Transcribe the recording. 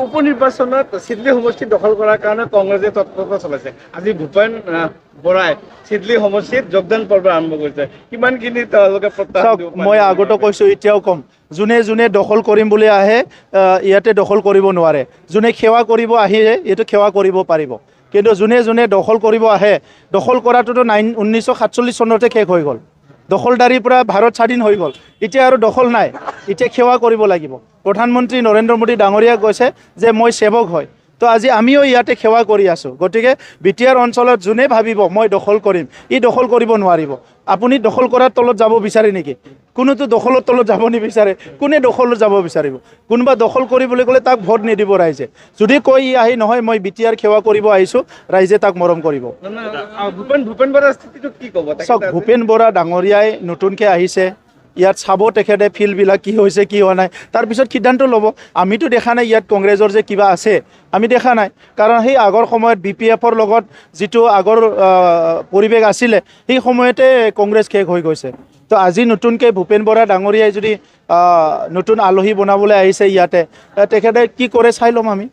উপনিৰ্বাচনত চিডলি সমষ্টি দখল কৰাৰ কাৰণে কংগ্ৰেছে তৎপৰতা চলাইছে। আজি ভূপেন বৰাই চিডলি সমষ্টিত যোগদান পৰ্ব আৰম্ভ কৰিছে। কিমানখিনি তেওঁলোকে প্ৰত্যাহ্বান দিব পাৰে? মই আগতে কৈছোঁ, এতিয়াও কম, যোনে যোনে দখল কৰিম বুলি আহে ইয়াতে দখল কৰিব নোৱাৰে। যোনে সেৱা কৰিব আহে এইটো সেৱা কৰিব পাৰিব, কিন্তু যোনে যোনে দখল কৰিব আহে, দখল কৰাটোতো 1947 চনতে শেষ হৈ গ'ল। দখলদাৰীৰ পৰা ভাৰত স্বাধীন হৈ গ'ল, এতিয়া আৰু দখল নাই, এতিয়া সেৱা কৰিব লাগিব। প্ৰধানমন্ত্ৰী নৰেন্দ্ৰ মোদী ডাঙৰীয়াই কৈছে যে মই সেৱক হয়, তো আজি আমিও ইয়াতে সেৱা কৰি আছোঁ। গতিকে বিটিআৰ অঞ্চলত যোনে ভাবিব মই দখল কৰিম, ই দখল কৰিব নোৱাৰিব। আপুনি দখল কৰাৰ তলত যাব বিচাৰে নেকি? কোনোতো দখলৰ তলত যাব নিবিচাৰে। কোনে দখলত যাব বিচাৰিব? কোনোবা দখল কৰিবলৈ গ'লে তাক ভোট নিদিব ৰাইজে। যদি কৈ ই আহি নহয় মই বিটিআৰ সেৱা কৰিব আহিছোঁ, ৰাইজে তাক মৰম কৰিব। ভূপেন বৰাৰ স্থিতিটো কি ক'ব? চাওক, ভূপেন বৰা ডাঙৰীয়াই নতুনকৈ আহিছে, ইয়াত চাব তেখেতে ফিল্ডবিলাক কি হৈছে কি হোৱা নাই, তাৰপিছত সিদ্ধান্ত ল'ব। আমিতো দেখা নাই ইয়াত কংগ্ৰেছৰ যে কিবা আছে, আমি দেখা নাই। কাৰণ সেই আগৰ সময়ত BPFৰ লগত যিটো আগৰ পৰিৱেশ আছিলে, সেই সময়তে কংগ্ৰেছ শেষ হৈ গৈছে। তো আজি নতুনকৈ ভূপেন বৰা ডাঙৰীয়াই যদি নতুন আলহী বনাবলৈ আহিছে ইয়াতে, তেখেতে কি কৰে চাই ল'ম আমি।